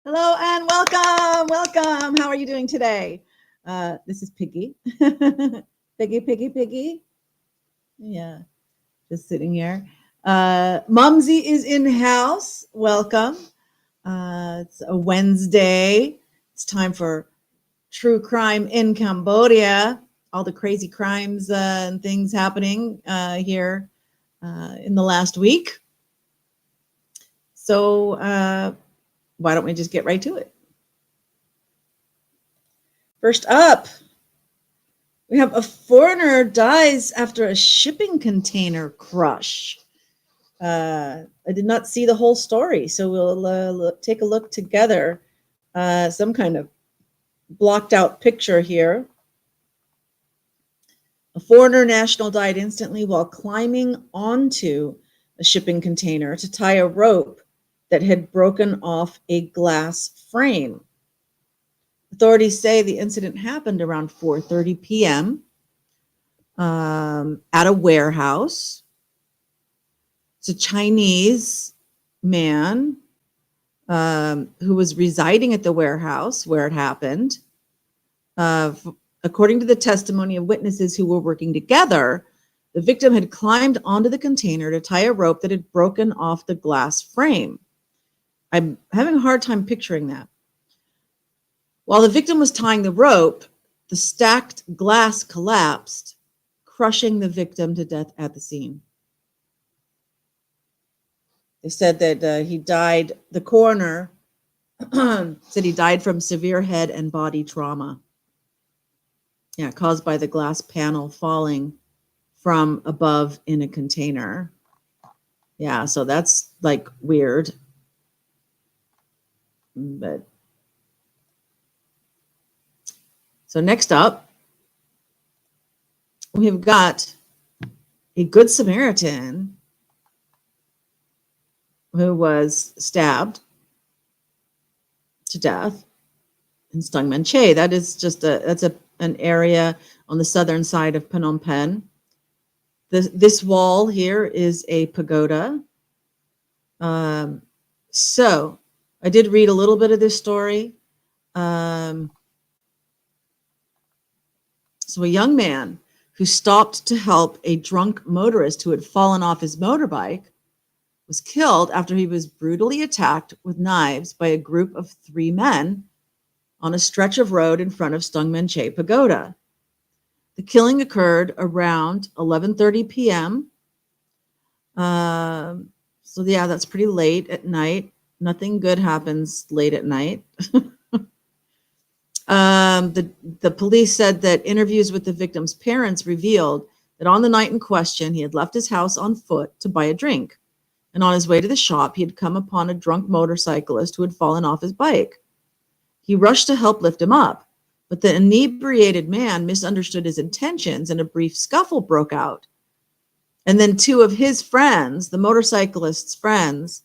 Hello and welcome, welcome. How are you doing today? This is Piggy. Piggy. Yeah, just sitting here. Mumsy is in house. Welcome. It's a Wednesday. It's time for true crime in Cambodia. All the crazy crimes and things happening here in the last week. So why don't we just get right to it? First up, we have a foreigner dies after a shipping container crush. I did not see the whole story, so we'll take a look together. Some kind of blocked out picture here. A foreigner national died instantly while climbing onto a shipping container to tie a rope that had broken off a glass frame. Authorities say the incident happened around 4:30 p.m. At a warehouse. It's a Chinese man who was residing at the warehouse where it happened. According to the testimony of witnesses who were working together, the victim had climbed onto the container to tie a rope that had broken off the glass frame. I'm having a hard time picturing that. While the victim was tying the rope, the stacked glass collapsed, crushing the victim to death at the scene. They said that he died, the coroner said he died from severe head and body trauma. Yeah, caused by the glass panel falling from above in a container. Yeah, so that's like weird. But so next up, we've got a Good Samaritan who was stabbed to death in Phnom Penh. That is just an area on the southern side of Phnom Penh. This wall here is a pagoda. So I did read a little bit of this story. So a young man who stopped to help a drunk motorist who had fallen off his motorbike was killed after he was brutally attacked with knives by a group of 3 men on a stretch of road in front of Stung Menche Pagoda. The killing occurred around 11:30 p.m. So yeah, that's pretty late at night. Nothing good happens late at night. The police said that interviews with the victim's parents revealed that on the night in question, he had left his house on foot to buy a drink. And on his way to the shop, he had come upon a drunk motorcyclist who had fallen off his bike. He rushed to help lift him up, but the inebriated man misunderstood his intentions and a brief scuffle broke out. And then 2 of his friends, the motorcyclist's friends,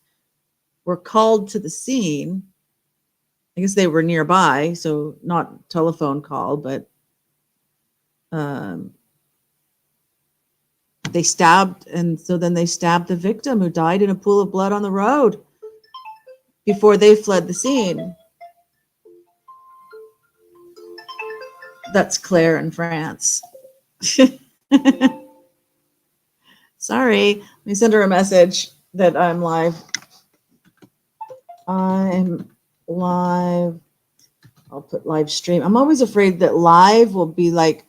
were called to the scene. I guess they were nearby, so not telephone call, but they stabbed, and so then they stabbed the victim who died in a pool of blood on the road before they fled the scene. That's Claire in France. Sorry, let me send her a message that I'm live. I'm live. I'll put live stream. I'm always afraid that live will be like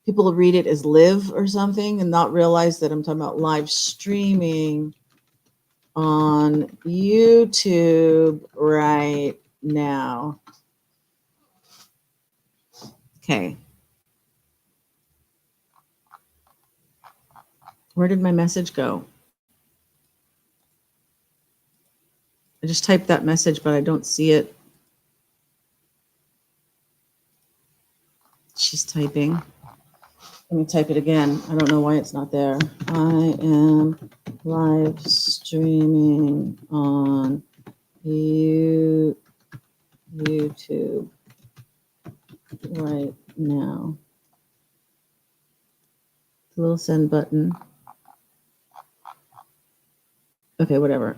people will read it as live or something and not realize that I'm talking about live streaming on YouTube right now. Okay. Where did my message go? I just typed that message, but I don't see it. She's typing. Let me type it again. I don't know why it's not there. I am live streaming on YouTube right now. The little send button. Okay, whatever.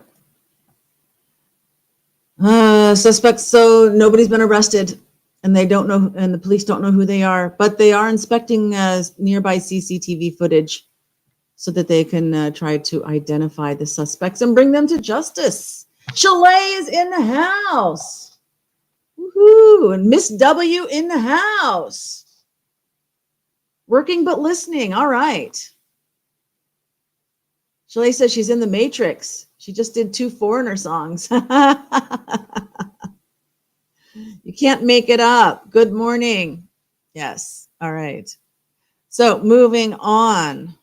Suspects, so nobody's been arrested, and they don't know, and the police don't know who they are, but they are inspecting nearby CCTV footage so that they can try to identify the suspects and bring them to justice. Chalet is in the house. Woohoo! And Miss W in the house. Working but listening. All right. Chalet says she's in the Matrix. She just did 2 Foreigner songs. You can't make it up. Good morning. Yes. All right. So moving on.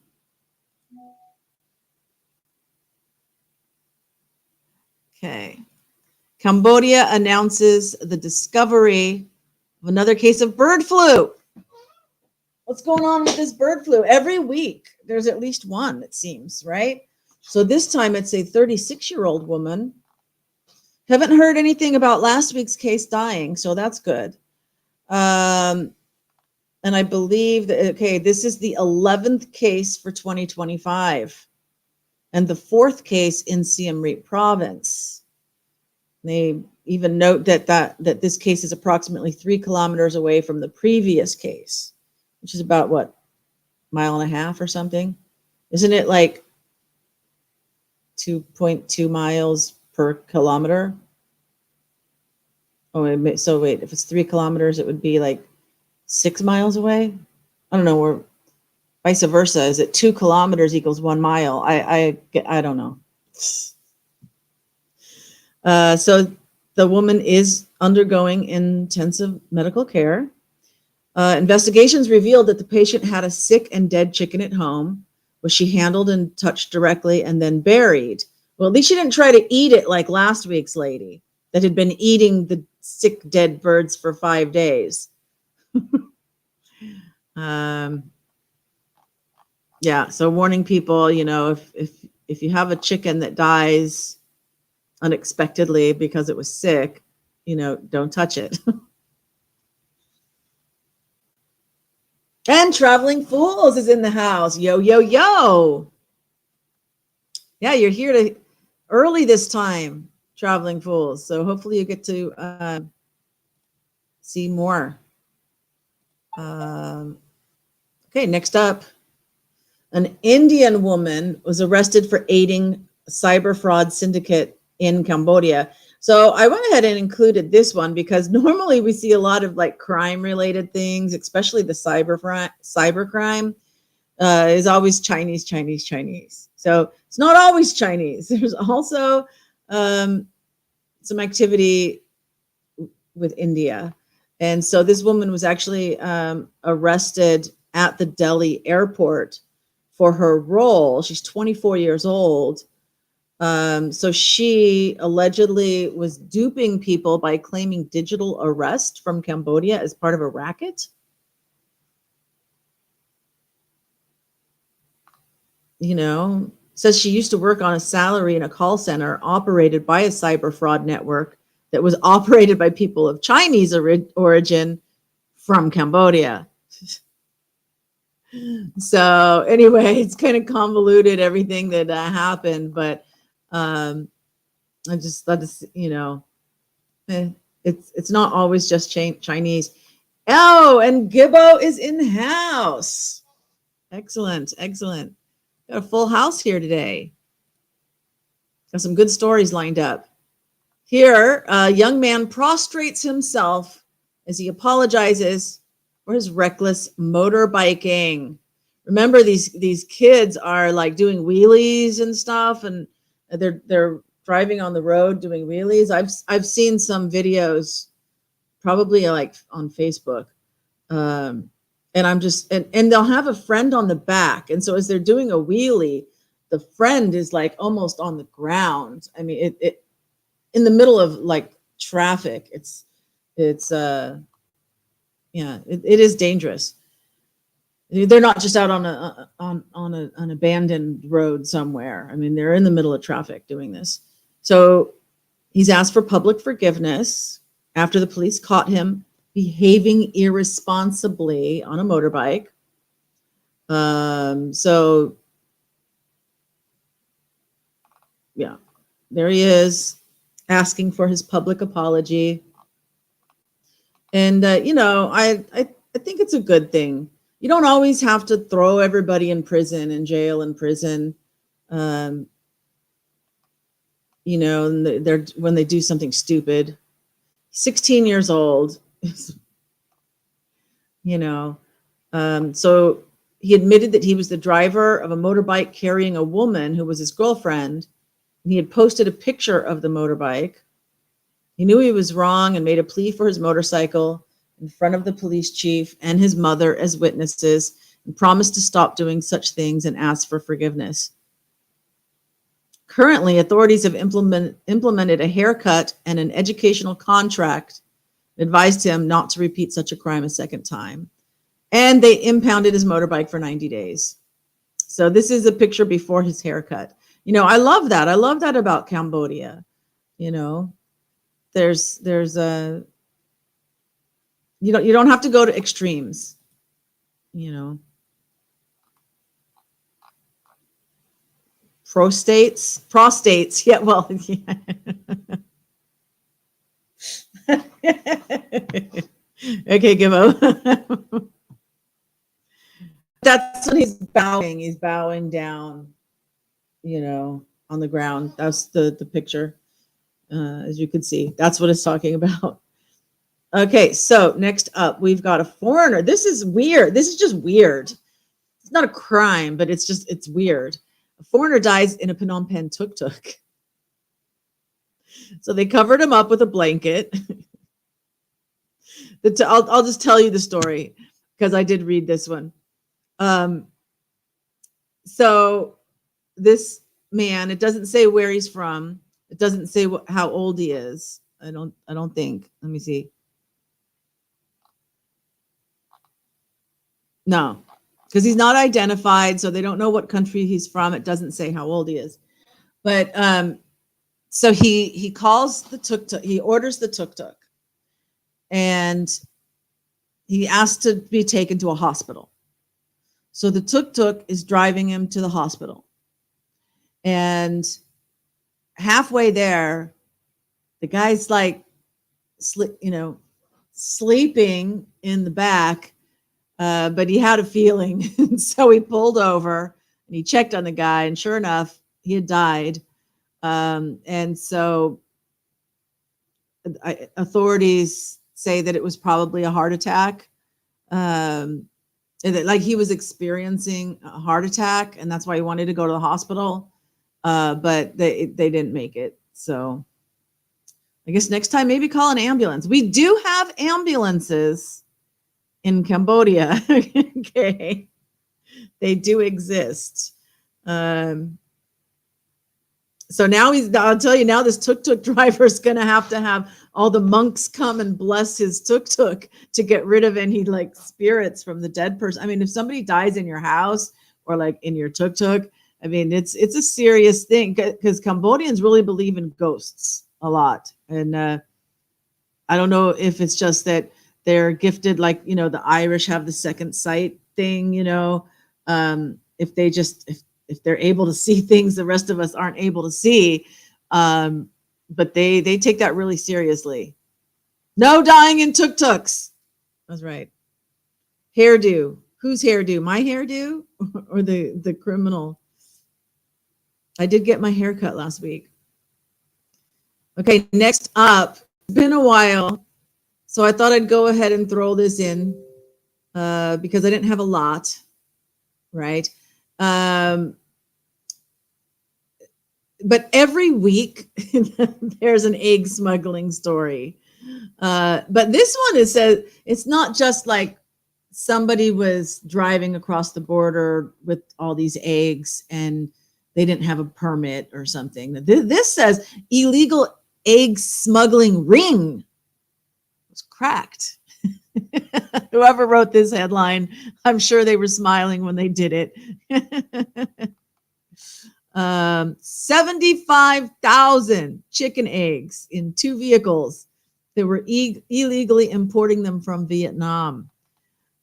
Okay. Cambodia announces the discovery of another case of bird flu. What's going on with this bird flu? Every week, there's at least one, it seems, right? So this time it's a 36-year-old woman. Haven't heard anything about last week's case dying, so that's good. And I believe that, okay, this is the 11th case for 2025 and the 4th case in Siem Reap province. They even note that this case is approximately 3 kilometers away from the previous case, which is about what, mile and a half or something? Isn't it like 2.2 miles per kilometer? Oh, so wait, if it's 3 kilometers, it would be like 6 miles away? I don't know, or vice versa. Is it 2 kilometers equals 1 mile? I don't know. So the woman is undergoing intensive medical care. Investigations revealed that the patient had a sick and dead chicken at home, which she handled and touched directly and then buried. Well, at least she didn't try to eat it like last week's lady that had been eating the sick, dead birds for 5 days. Yeah, so warning people, you know, if you have a chicken that dies unexpectedly because it was sick, you know, don't touch it. And Traveling Fools is in the house. Yo, yo, yo. Yeah, you're here early this time, Traveling Fools. So hopefully you get to see more. Okay, next up. An Indian woman was arrested for aiding a cyber fraud syndicate in Cambodia. So I went ahead and included this one because normally we see a lot of like crime related things, especially the cyber crime is always Chinese. So it's not always Chinese. There's also some activity with India. And so this woman was actually arrested at the Delhi airport for her role. She's 24 years old. So she allegedly was duping people by claiming digital arrest from Cambodia as part of a racket. You know, says she used to work on a salary in a call center operated by a cyber fraud network that was operated by people of Chinese origin from Cambodia. So anyway, it's kind of convoluted, everything that happened, but I just thought, you know, it's not always just Chinese. Oh, and Gibbo is in the house. Excellent. Got a full house here today. Got some good stories lined up. Here, a young man prostrates himself as he apologizes for his reckless motorbiking. Remember, these kids are like doing wheelies and stuff, and they're driving on the road doing wheelies. I've seen some videos, probably like on Facebook, and I'm just and they'll have a friend on the back, and so as they're doing a wheelie, the friend is like almost on the ground. I mean, it in the middle of like traffic. It's yeah, it is dangerous. They're not just out on an abandoned road somewhere. I mean, they're in the middle of traffic doing this. So he's asked for public forgiveness after the police caught him behaving irresponsibly on a motorbike. So yeah, there he is. asking for his public apology. And, I think it's a good thing. You don't always have to throw everybody in prison, in jail, in prison. Um, and they're when they do something stupid. 16 years old, you know. So he admitted that he was the driver of a motorbike carrying a woman who was his girlfriend. And he had posted a picture of the motorbike. He knew he was wrong and made a plea for his motorcycle in front of the police chief and his mother as witnesses, and promised to stop doing such things and ask for forgiveness. Currently, authorities have implemented a haircut and an educational contract, advised him not to repeat such a crime a second time. And they impounded his motorbike for 90 days. So this is a picture before his haircut. I love that. I love that about Cambodia. There's a, you don't have to go to extremes, prostates. Yeah, well, yeah. Okay, Gimmo. That's when he's bowing. He's bowing down, on the ground. That's the picture, as you can see. That's what it's talking about. Okay, so next up, we've got a foreigner. This is weird. This is just weird. It's not a crime, but it's weird. A foreigner dies in a Phnom Penh tuk-tuk. So they covered him up with a blanket. I'll just tell you the story because I did read this one. So this man, it doesn't say where he's from. It doesn't say how old he is. I don't think. Let me see. No, because he's not identified, so they don't know what country he's from. It doesn't say how old he is. But so he calls the tuk-tuk. He orders the tuk-tuk, and he asks to be taken to a hospital. So the tuk-tuk is driving him to the hospital. And halfway there, the guy's like, sleeping in the back, but he had a feeling. So he pulled over and he checked on the guy, and sure enough, he had died. And so authorities say that it was probably a heart attack. And that, like, he was experiencing a heart attack, and that's why he wanted to go to the hospital. But they didn't make it. So I guess next time, maybe call an ambulance. We do have ambulances in Cambodia. Okay. They do exist. So now I'll tell you now, this tuk-tuk driver is going to have all the monks come and bless his tuk-tuk to get rid of any like spirits from the dead person. I mean, if somebody dies in your house or like in your tuk-tuk, I mean, it's a serious thing because Cambodians really believe in ghosts a lot. And I don't know if it's just that they're gifted, like, the Irish have the second sight thing, if they're able to see things the rest of us aren't able to see. But they take that really seriously. No dying in tuk-tuks. That's right. Hairdo. Whose hairdo? My hairdo or the criminal? I did get my hair cut last week. Okay, next up. It's been a while, so I thought I'd go ahead and throw this in because I didn't have a lot, right? But every week there's an egg smuggling story. But this one says it's not just like somebody was driving across the border with all these eggs and they didn't have a permit or something. This says illegal egg smuggling ring was cracked. Whoever wrote this headline, I'm sure they were smiling when they did it. 75,000 chicken eggs in 2 vehicles. They were illegally importing them from Vietnam.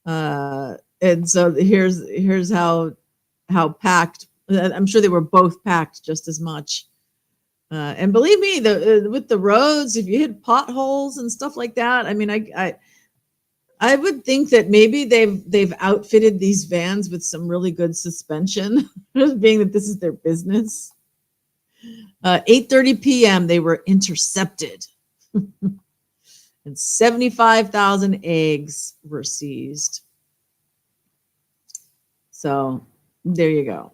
And so here's how packed. I'm sure they were both packed just as much. And believe me, with the roads, if you hit potholes and stuff like that, I mean, I would think that maybe they've outfitted these vans with some really good suspension, being that this is their business. 8:30 p.m. they were intercepted, and 75,000 eggs were seized. So there you go.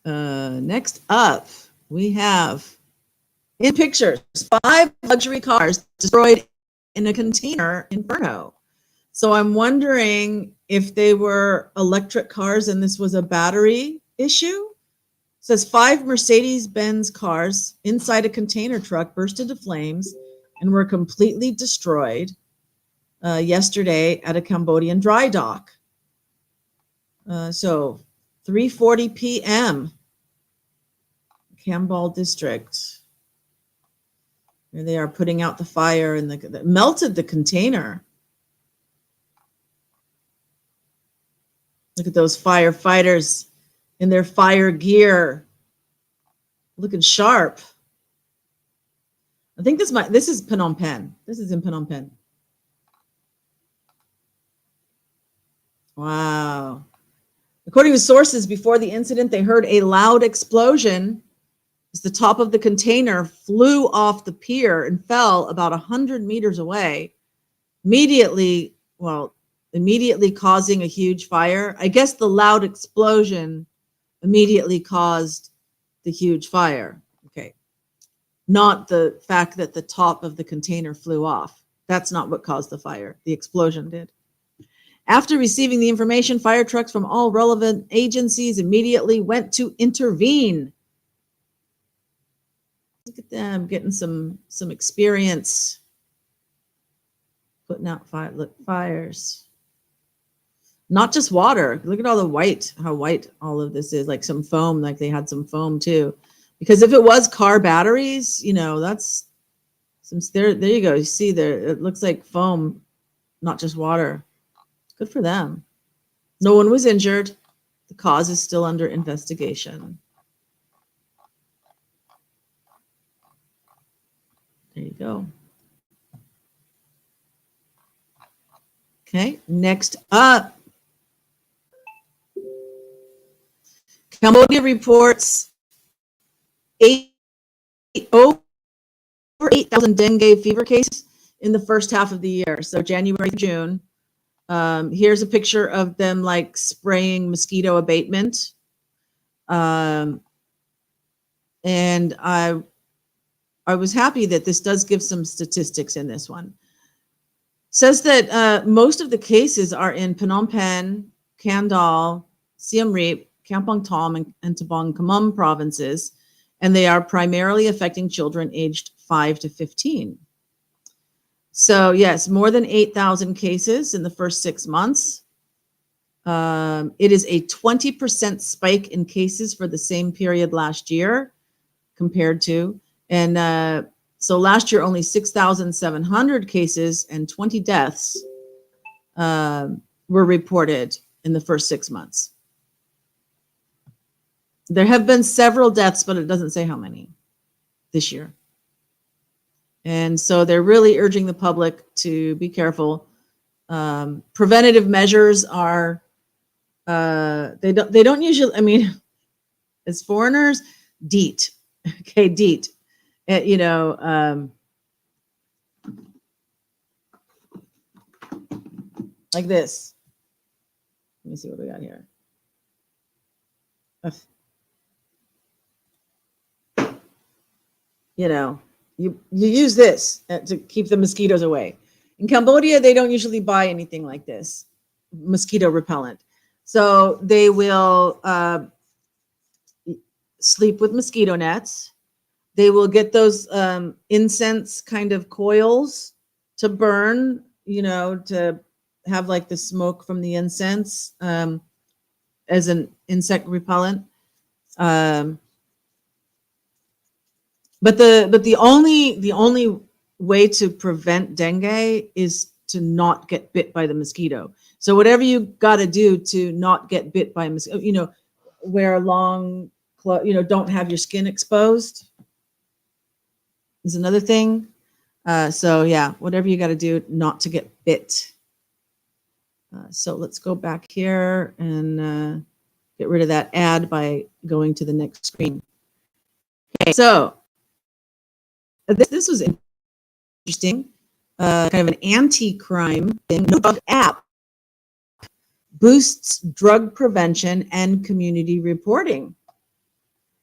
Next up, we have in pictures 5 luxury cars destroyed in a container in Brno. So I'm wondering if they were electric cars and this was a battery issue. It says 5 Mercedes-Benz cars inside a container truck burst into flames and were completely destroyed yesterday at a Cambodian dry dock. So 3:40 p.m. Cambal district. Here they are putting out the fire and melted the container. Look at those firefighters in their fire gear, looking sharp. I think this is Phnom Penh. This is in Phnom Penh. Wow. According to sources, before the incident, they heard a loud explosion as the top of the container flew off the pier and fell about 100 meters away, immediately causing a huge fire. I guess the loud explosion immediately caused the huge fire. Okay. Not the fact that the top of the container flew off. That's not what caused the fire. The explosion did. After receiving the information, fire trucks from all relevant agencies immediately went to intervene. Look at them getting some experience putting out fires. Not just water. Look at all the white, how white all of this is, like some foam, like they had some foam too. Because if it was car batteries, that's some, there you go. You see there, it looks like foam, not just water. Good for them. No one was injured. The cause is still under investigation. There you go. Okay, next up. Cambodia reports over 8,000 dengue fever cases in the first half of the year. So January, June. Here's a picture of them like spraying mosquito abatement. And I was happy that this does give some statistics in this one. Says that most of the cases are in Phnom Penh, Kandal, Siem Reap, Kampong Thom, and Tabong Khmum provinces, and they are primarily affecting children aged 5 to 15. So yes, more than 8,000 cases in the first 6 months. It is a 20% spike in cases for the same period last year compared to, and so last year only 6,700 cases and 20 deaths were reported in the first 6 months. There have been several deaths, but it doesn't say how many this year. And so they're really urging the public to be careful. Preventative measures are, they don't usually, I mean, as foreigners, DEET, okay, DEET, like this. Let me see what we got here. You use this to keep the mosquitoes away. In Cambodia, they don't usually buy anything like this, mosquito repellent. So they will sleep with mosquito nets. They will get those incense kind of coils to burn, to have like the smoke from the incense as an insect repellent. But the only way to prevent dengue is to not get bit by the mosquito. So whatever you got to do to not get bit by a mosquito, wear long clothes, don't have your skin exposed is another thing. So yeah, whatever you got to do not to get bit. So let's go back here and get rid of that ad by going to the next screen. Okay, so this was interesting. Kind of an anti-crime thing. No drug app boosts drug prevention and community reporting.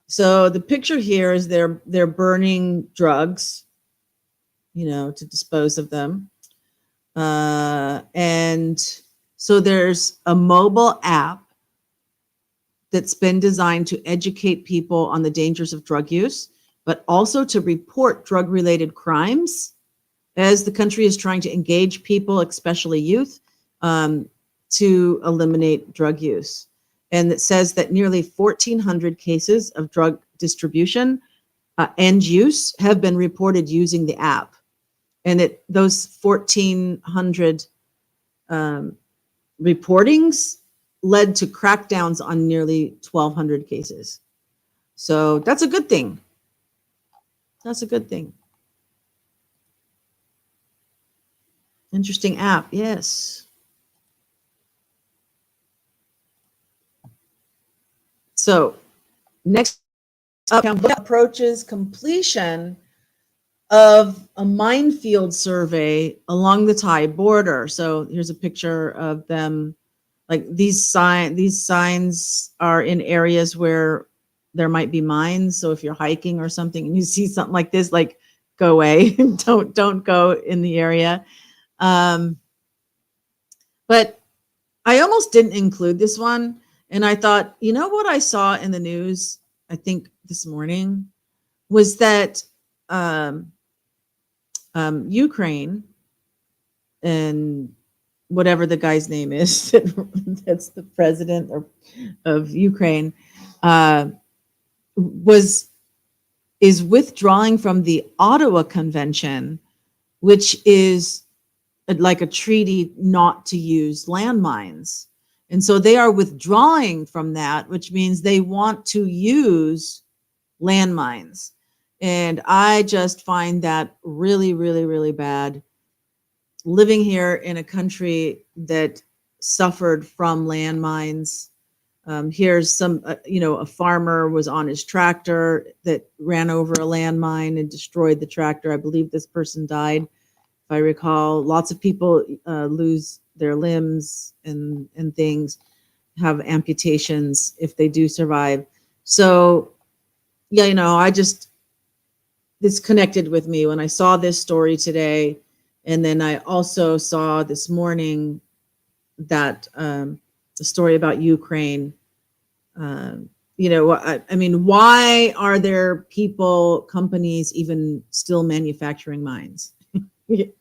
So the picture here is they're burning drugs, to dispose of them. And so there's a mobile app that's been designed to educate people on the dangers of drug use, but also to report drug-related crimes as the country is trying to engage people, especially youth, to eliminate drug use. And it says that nearly 1,400 cases of drug distribution and use have been reported using the app. And those 1,400 reportings led to crackdowns on nearly 1,200 cases. So that's a good thing. That's a good thing. Interesting app, yes. So next up, Cambodia approaches completion of a minefield survey along the Thai border. So here's a picture of them. Like these signs are in areas where there might be mines. So if you're hiking or something and you see something like this, like go away, don't go in the area. But I almost didn't include this one. And I thought, what I saw in the news, I think this morning, was that Ukraine and whatever the guy's name is, that's the president of Ukraine, is withdrawing from the Ottawa Convention, which is like a treaty not to use landmines. And so they are withdrawing from that, which means they want to use landmines. And I just find that really, really, really bad. Living here in a country that suffered from landmines. Here's some, a farmer was on his tractor that ran over a landmine and destroyed the tractor. I believe this person died, if I recall. Lots of people lose their limbs and things, have amputations if they do survive. So, yeah, this connected with me when I saw this story today. And then I also saw this morning that the story about Ukraine. I mean, why are there companies even still manufacturing mines? It's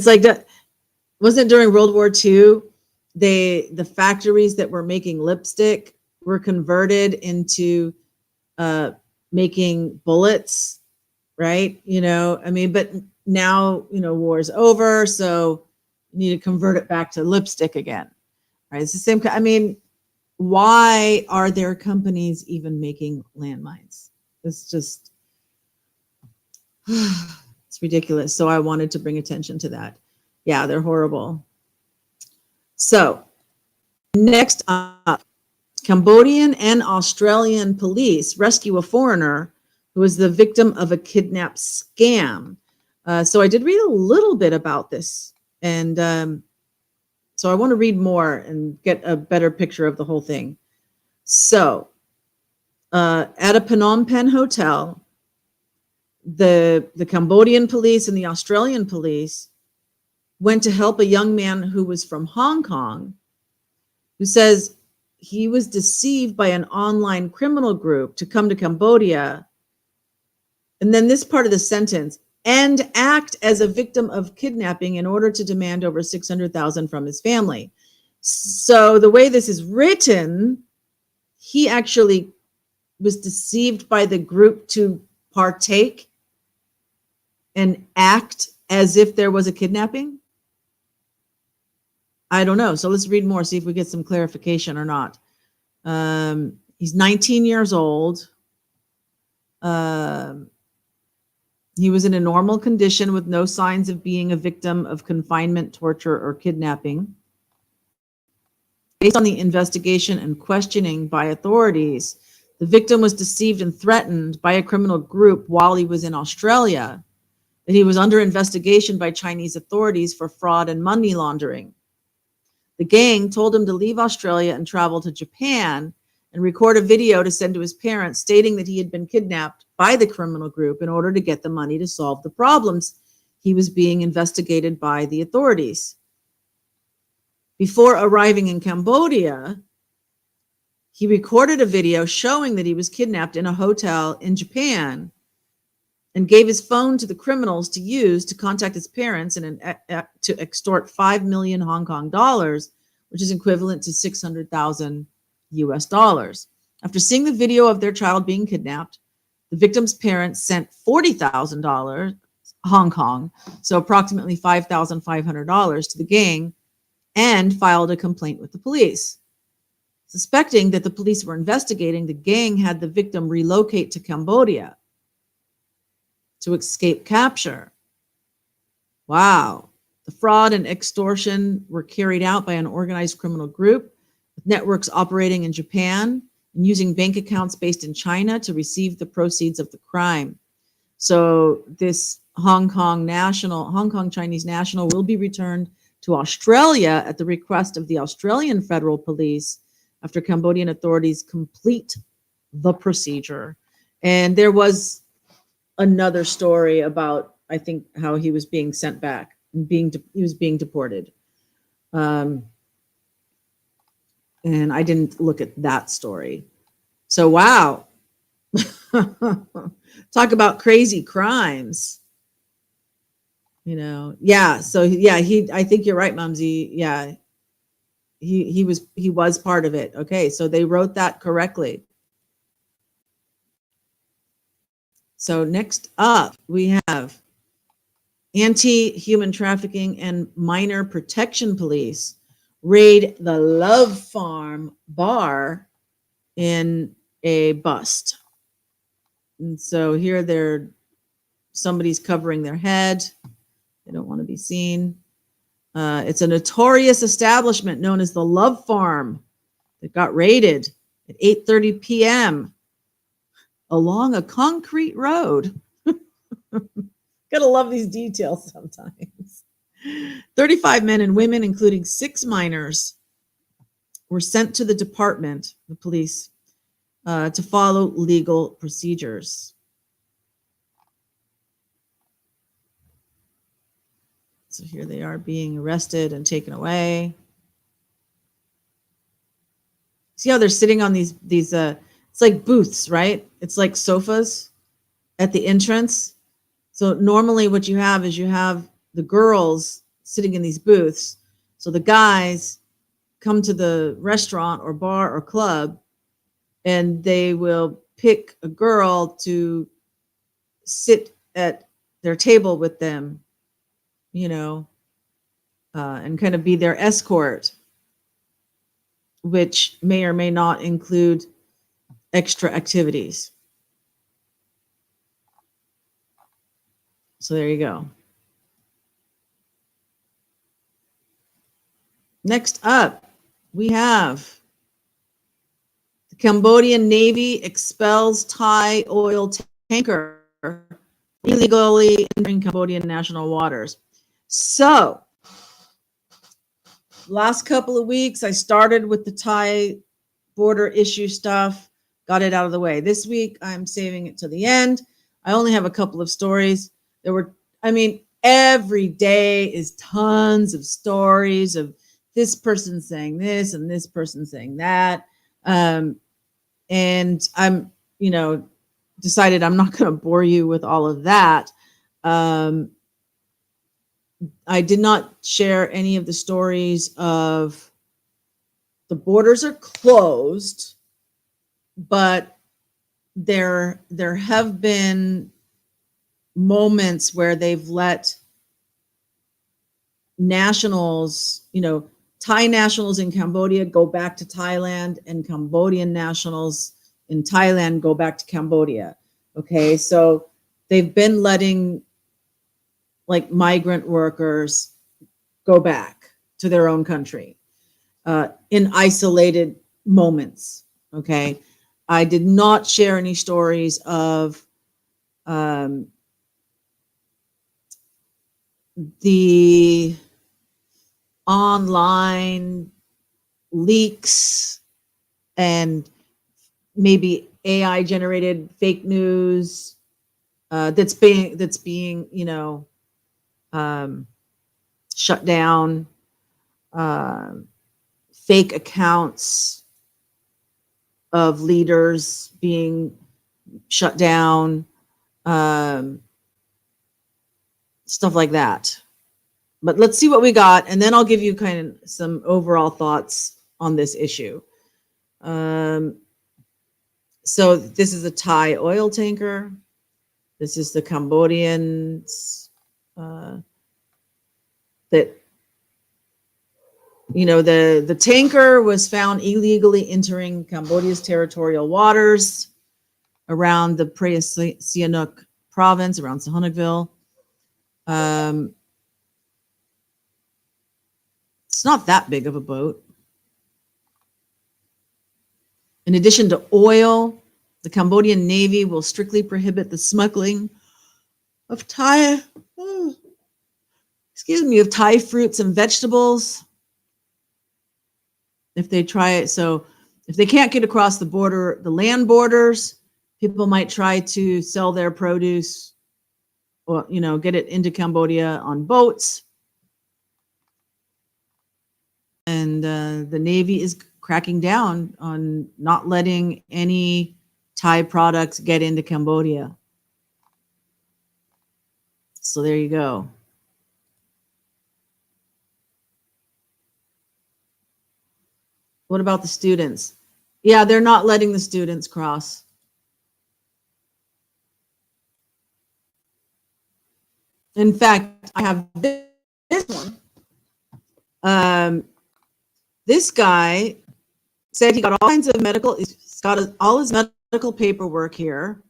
like that. Wasn't it during World War II? The factories that were making lipstick were converted into making bullets, right? But now, war's over, so you need to convert it back to lipstick again, right? It's the same. Why are there companies even making landmines? It's just, it's ridiculous. So I wanted to bring attention to that. Yeah, they're horrible. So next up, Cambodian and Australian police rescue a foreigner who was the victim of a kidnap scam. So I did read a little bit about this, and so I want to read more and get a better picture of the whole thing. So at a Phnom Penh hotel, the Cambodian police and the Australian police went to help a young man who was from Hong Kong, who says he was deceived by an online criminal group to come to Cambodia. And then this part of the sentence, and act as a victim of kidnapping in order to demand over $600,000 from his family. So the way this is written, he actually was deceived by the group to partake and act as if there was a kidnapping. I don't know. So let's read more, see if we get some clarification or not. He's 19 years old. He was in a normal condition with no signs of being a victim of confinement, torture, or kidnapping. Based on the investigation and questioning by authorities, the victim was deceived and threatened by a criminal group while he was in Australia, that he was under investigation by Chinese authorities for fraud and money laundering. The gang told him to leave Australia and travel to Japan and record a video to send to his parents stating that he had been kidnapped by the criminal group in order to get the money to solve the problems. He was being investigated by the authorities. Before arriving in Cambodia, he recorded a video showing that he was kidnapped in a hotel in Japan and gave his phone to the criminals to use to contact his parents and to extort 5 million Hong Kong dollars, which is equivalent to 600,000 US dollars. After seeing the video of their child being kidnapped, the victim's parents sent $40,000 Hong Kong, so approximately $5,500 to the gang, and filed a complaint with the police. Suspecting that the police were investigating, the gang had the victim relocate to Cambodia to escape capture. Wow. The fraud and extortion were carried out by an organized criminal group with networks operating in Japan and using bank accounts based in China to receive the proceeds of the crime. So this Hong Kong Chinese national will be returned to Australia at the request of the Australian Federal Police after Cambodian authorities complete the procedure. And there was another story about, I think, how he was being sent back and he was being deported. And I didn't look at that story. So, wow. Talk about crazy crimes. You know, yeah. So yeah, I think you're right, Mumsy. Yeah. He was part of it. Okay, so they wrote that correctly. So next up, we have Anti-Human Trafficking and Minor Protection Police raid the Love Farm bar in a bust. And so here somebody's covering their head. They don't want to be seen. It's a notorious establishment known as the Love Farm that got raided at 8:30 p.m. along a concrete road. Gotta love these details sometimes. 35 men and women, including 6 minors, were sent to the department, the police, to follow legal procedures. So here they are being arrested and taken away. See how they're sitting on these it's like booths, right? It's like sofas at the entrance. So normally what you have is you have the girls sitting in these booths. So the guys come to the restaurant or bar or club and they will pick a girl to sit at their table with them, you know, and kind of be their escort, which may or may not include extra activities. So there you go. Next up, we have the Cambodian Navy expels Thai oil tanker illegally entering Cambodian national waters. So, last couple of weeks, I started with the Thai border issue stuff, got it out of the way. This week, I'm saving it to the end. I only have a couple of stories. Every day is tons of stories of this person saying this and this person saying that. And I'm, decided I'm not going to bore you with all of that. I did not share any of the stories of the borders are closed, but there have been moments where they've let nationals, Thai nationals in Cambodia go back to Thailand, and Cambodian nationals in Thailand go back to Cambodia. Okay, so they've been letting like migrant workers go back to their own country in isolated moments. Okay, I did not share any stories of the online leaks and maybe AI generated fake news that's being shut down, fake accounts of leaders being shut down, stuff like that. But let's see what we got, and then I'll give you kind of some overall thoughts on this issue. So this is a Thai oil tanker. This is the Cambodians that, the tanker was found illegally entering Cambodia's territorial waters around the Praya Sihanouk province, around Sihanoukville. It's not that big of a boat. In addition to oil, the Cambodian Navy will strictly prohibit the smuggling of Thai fruits and vegetables if they try it. So if they can't get across the border, the land borders, people might try to sell their produce or, get it into Cambodia on boats. And the Navy is cracking down on not letting any Thai products get into Cambodia. So there you go. What about the students? Yeah, they're not letting the students cross. In fact, I have this one. This guy said he got all kinds of he's got all his medical paperwork here.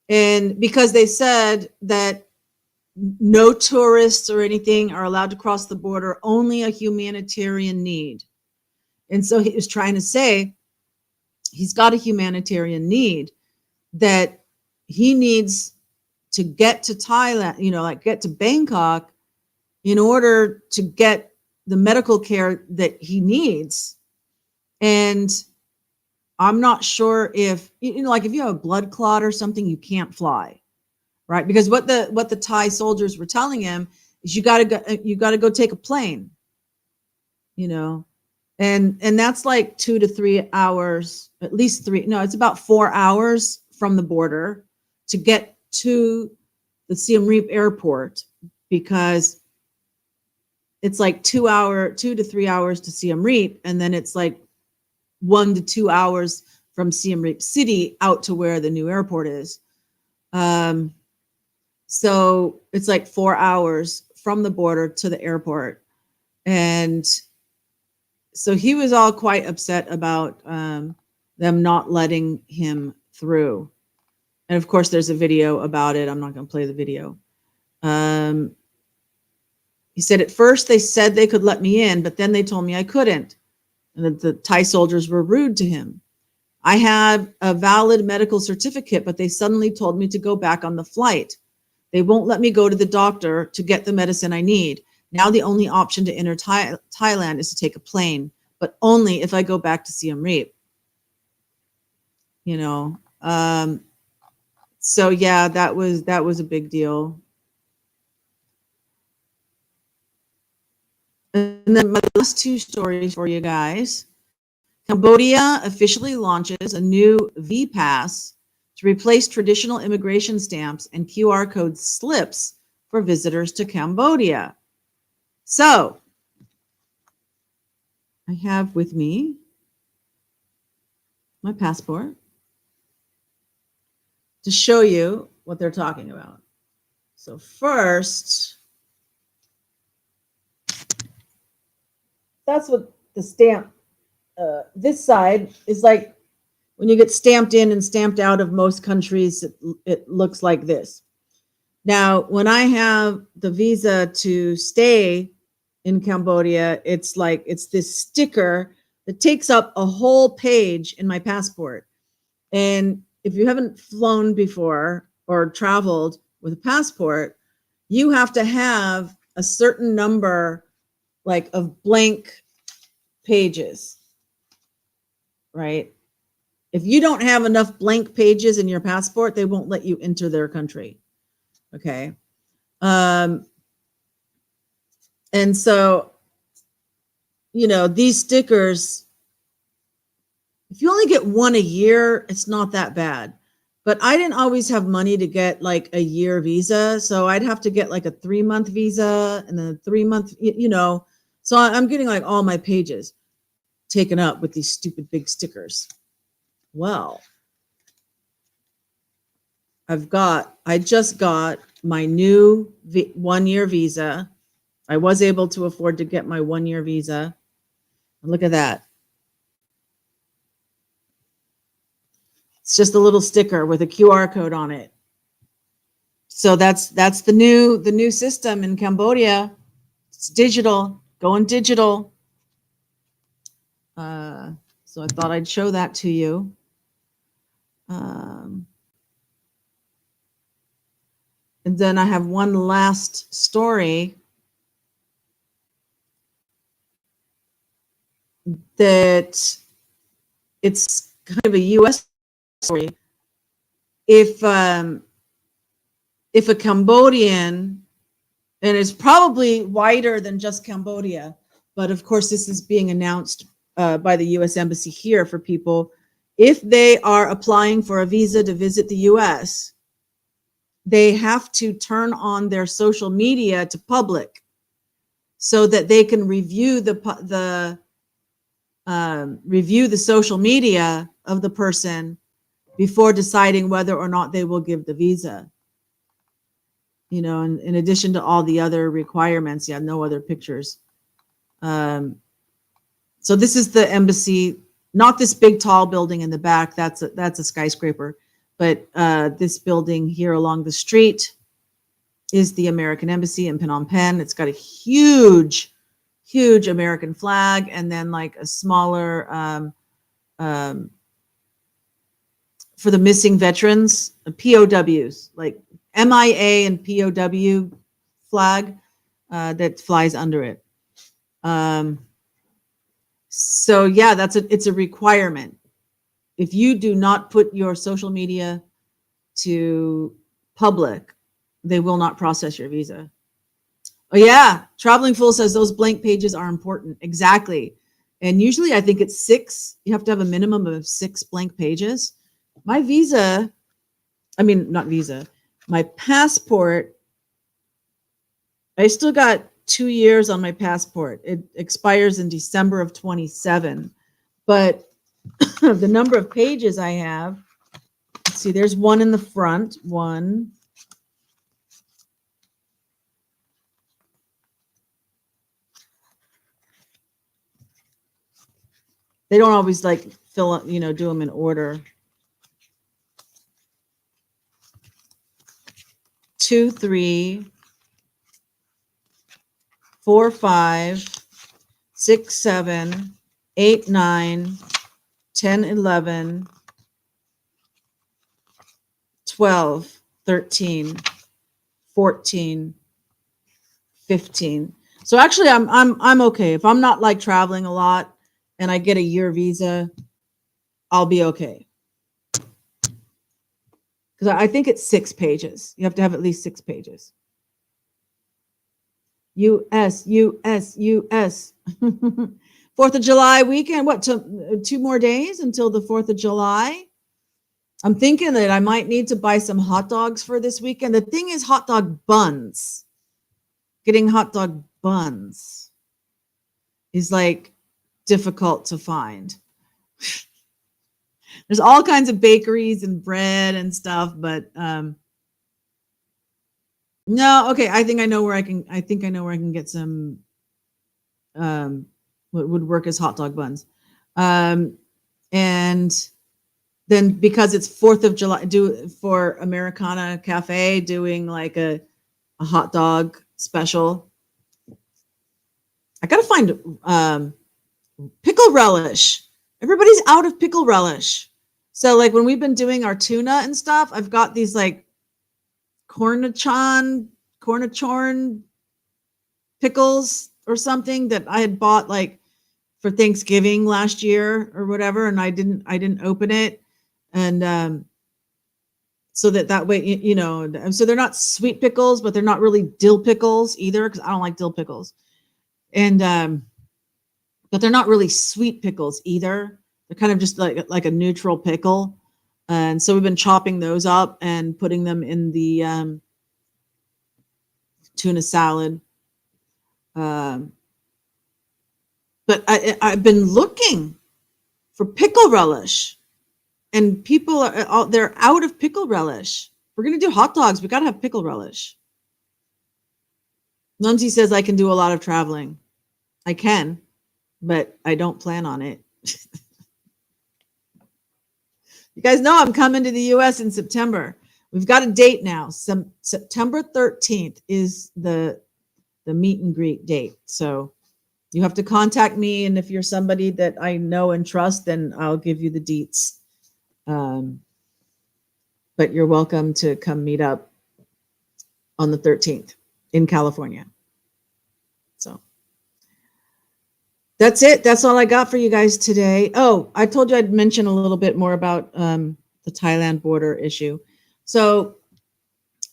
And because they said that no tourists or anything are allowed to cross the border, only a humanitarian need. And so he was trying to say he's got a humanitarian need that he needs to get to Thailand, get to Bangkok in order to get the medical care that he needs. And I'm not sure if, if you have a blood clot or something, you can't fly, right? Because what the Thai soldiers were telling him is you got to go take a plane, and that's like 2 to 3 hours, at least 3. No, it's about 4 hours from the border to get to the Siem Reap airport, because it's like 2 to 3 hours to Siem Reap, and then it's like 1 to 2 hours from Siem Reap City out to where the new airport is. So it's like 4 hours from the border to the airport. And so he was all quite upset about them not letting him through. And of course, there's a video about it. I'm not going to play the video. He said, at first they said they could let me in, but then they told me I couldn't. And that the Thai soldiers were rude to him. I had a valid medical certificate, but they suddenly told me to go back on the flight. They won't let me go to the doctor to get the medicine I need. Now the only option to enter Thailand is to take a plane, but only if I go back to Siem Reap. So yeah, that was a big deal. And then my last 2 stories for you guys. Cambodia officially launches a new V-Pass to replace traditional immigration stamps and QR code slips for visitors to Cambodia. So I have with me my passport to show you what they're talking about. So first, That's what the stamp, this side is like when you get stamped in and stamped out of most countries, it looks like this. Now, when I have the visa to stay in Cambodia, it's this sticker that takes up a whole page in my passport. And if you haven't flown before or traveled with a passport, you have to have a certain number like of blank pages, right? If you don't have enough blank pages in your passport, they won't let you enter their country. Okay. And so, these stickers, if you only get one a year, it's not that bad. But I didn't always have money to get like a year visa. So I'd have to get like a 3-month visa and then a 3-month, So I'm getting like all my pages taken up with these stupid big stickers. Well, I just got my new 1-year visa. I was able to afford to get my 1-year visa. Look at that. It's just a little sticker with a QR code on it. So that's the new system in Cambodia. It's digital, going digital. So I thought I'd show that to you. And then I have one last story that it's kind of a U.S. story. If a Cambodian, and it's probably wider than just Cambodia, but of course this is being announced by the U.S. Embassy here for people, if they are applying for a visa to visit the U.S., they have to turn on their social media to public so that they can review the social media of the person before deciding whether or not they will give the visa. In addition to all the other requirements, no other pictures. So this is the embassy, not this big tall building in the back. That's a skyscraper. But this building here along the street is the American Embassy in Phnom Penh. It's got a huge American flag, and then like a smaller for the missing veterans, POWs, like MIA and POW flag that flies under it. So yeah, it's a requirement. If you do not put your social media to public, they will not process your visa. Oh yeah, Traveling Fool says those blank pages are important. Exactly. And usually I think it's 6. You have to have a minimum of 6 blank pages. My passport, I still got 2 years on my passport. It expires in December of 27. But the number of pages I have, let's see, there's one in the front, one. They don't always like fill up, do them in order. 2, 3, 4, 5, 6, 7, 8, 9, 10, 11, 12, 13, 14, 15. So actually I'm okay. If I'm not like traveling a lot and I get a year visa, I'll be okay. Because I think it's 6 pages. You have to have at least 6 pages. US. 4th of July weekend. What, 2 more days until the 4th of July? I'm thinking that I might need to buy some hot dogs for this weekend. The thing is hot dog buns. Getting hot dog buns is like difficult to find. There's all kinds of bakeries and bread and stuff, but no, okay. I think I know where I can get some would work as hot dog buns. And then because it's 4th of July, for Americana Cafe doing like a hot dog special. I gotta find pickle relish. Everybody's out of pickle relish. So like when we've been doing our tuna and stuff, I've got these like cornichon pickles or something that I had bought like for Thanksgiving last year or whatever, and I didn't open it, and so that way, you know, so they're not sweet pickles, but they're not really dill pickles either, because I don't like dill pickles, and but they're not really sweet pickles either. They're kind of just like a neutral pickle, and so we've been chopping those up and putting them in the tuna salad. But I've been looking for pickle relish, and people they're out of pickle relish. We're gonna do hot dogs. We gotta have pickle relish. Nunzi says I can do a lot of traveling. I can, but I don't plan on it. You guys know I'm coming to the U.S. in September. We've got a date now. September 13th is the meet and greet date. So you have to contact me, and if you're somebody that I know and trust, then I'll give you the deets. But you're welcome to come meet up on the 13th in California. So that's it. That's all I got for you guys today. Oh, I told you I'd mention a little bit more about the Thailand border issue. So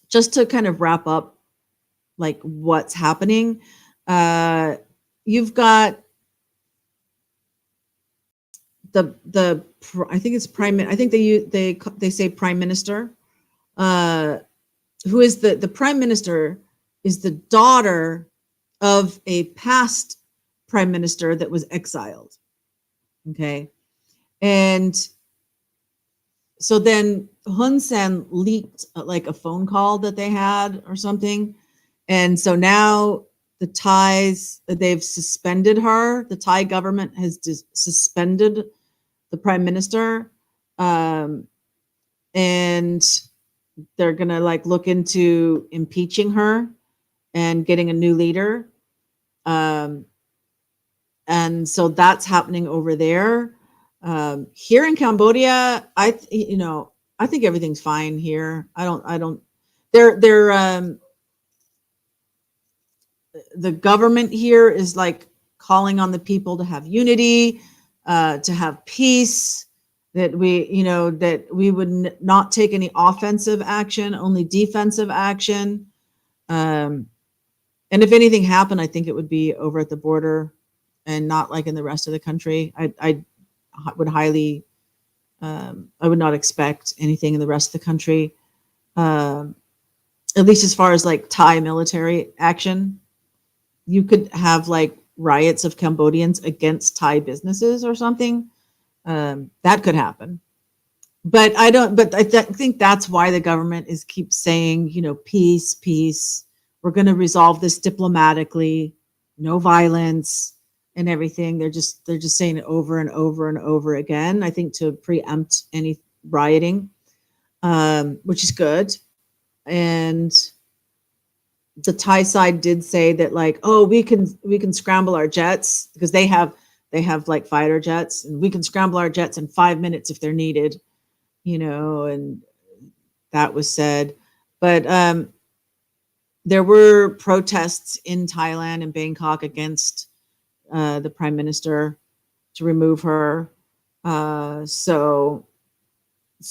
just to kind of wrap up, like what's happening, you've got the I think it's I think they say prime minister, who is the prime minister is the daughter of a past prime minister that was exiled. Okay. And so then Hun Sen leaked like a phone call that they had or something. And so now the Thais, they've suspended her. The Thai government has suspended the prime minister. And they're going to like look into impeaching her and getting a new leader. And so that's happening over there. Here in Cambodia, I think everything's fine here. The government here is like calling on the people to have unity, to have peace, that we would not take any offensive action, only defensive action. And if anything happened, I think it would be over at the border and not like in the rest of the country. I would highly, I would not expect anything in the rest of the country, at least as far as like Thai military action. You could have like riots of Cambodians against Thai businesses or something. That could happen. But I think that's why the government keeps saying, peace, peace. We're going to resolve this diplomatically, no violence and everything. They're just saying it over and over and over again, I think, to preempt any rioting, which is good. And the Thai side did say that like, oh, we can scramble our jets because they have like fighter jets, and we can scramble our jets in 5 minutes if they're needed, and that was said. But there were protests in Thailand and Bangkok against the prime minister to remove her. So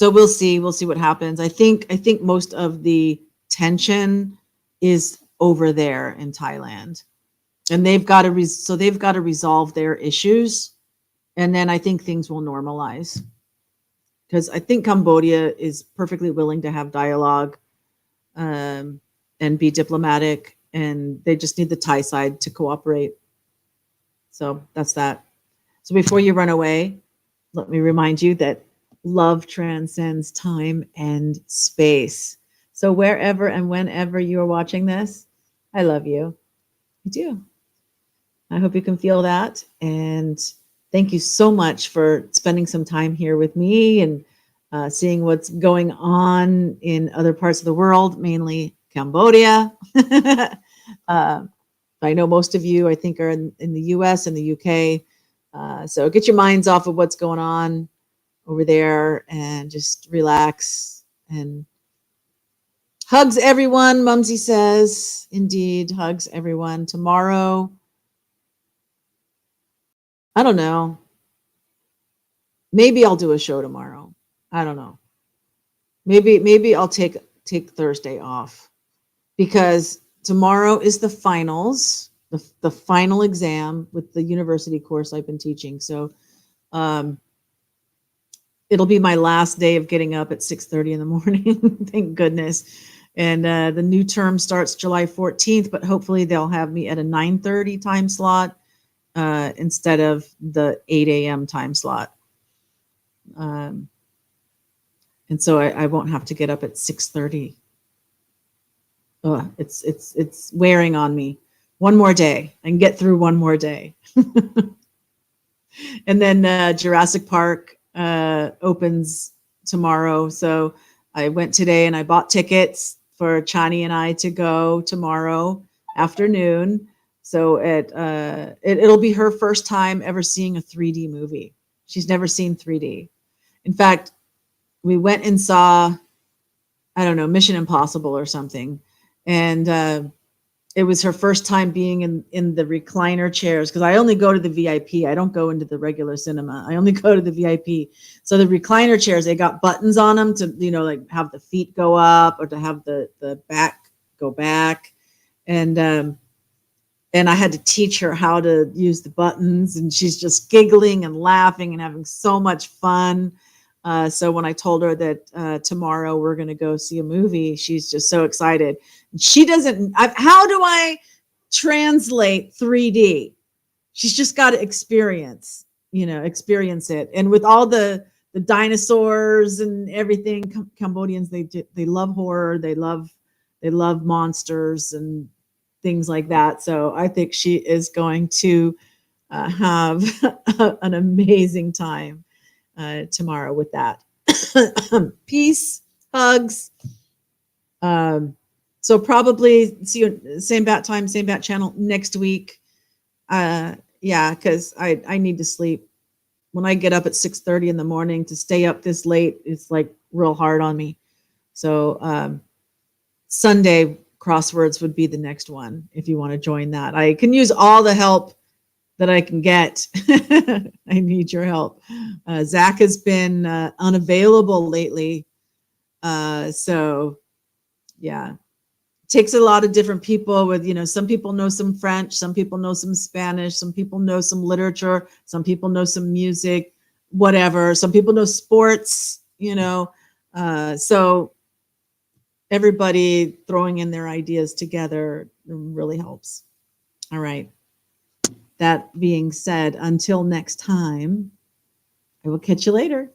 we'll see what happens. I think most of the tension is over there in Thailand, and they've got to resolve their issues, and then I think things will normalize, because I think Cambodia is perfectly willing to have dialogue and be diplomatic, and they just need the Thai side to cooperate. So that's that. So before you run away, let me remind you that love transcends time and space. So wherever and whenever you are watching this, I love you. I do. I hope you can feel that. And thank you so much for spending some time here with me and seeing what's going on in other parts of the world, mainly Cambodia. uh, I know most of you, I think, are in the US and the UK. So get your minds off of what's going on over there and just relax. And hugs everyone, Mumsy says. Indeed, hugs everyone. Tomorrow, I don't know. Maybe I'll do a show tomorrow. I don't know. Maybe I'll take Thursday off because tomorrow is the finals, the final exam with the university course I've been teaching. So um, it'll be my last day of getting up at 6:30 in the morning. Thank goodness. And the new term starts July 14th, but hopefully they'll have me at a 9:30 time slot instead of the 8 a.m. time slot. And so I won't have to get up at 6:30. It's wearing on me. One more day. I can get through one more day. And then Jurassic Park opens tomorrow. So I went today and I bought tickets for Chani and I to go tomorrow afternoon. So it'll be her first time ever seeing a 3D movie. She's never seen 3D. In fact, we went and saw, I don't know, Mission Impossible or something. And it was her first time being in the recliner chairs because I only go to the VIP. I don't go into the regular cinema. I only go to the VIP. So the recliner chairs, they got buttons on them to, like have the feet go up or to have the back go back. And I had to teach her how to use the buttons, and she's just giggling and laughing and having so much fun. So when I told her that tomorrow we're going to go see a movie, she's just so excited. She doesn't, how do I translate 3D? She's just got to experience it. And with all the dinosaurs and everything, Cambodians, they love horror. They love monsters and things like that. So I think she is going to have an amazing time tomorrow with that. Peace, hugs. So probably see you same bat time, same bat channel next week. Yeah, because I need to sleep. When I get up at 6:30 in the morning to stay up this late, it's like real hard on me. So Sunday crosswords would be the next one if you want to join that. I can use all the help that I can get. I need your help. Zach has been unavailable lately. So yeah, takes a lot of different people with, some people know some French, some people know some Spanish, some people know some literature, some people know some music, whatever. Some people know sports, so everybody throwing in their ideas together really helps. All right. That being said, until next time, I will catch you later.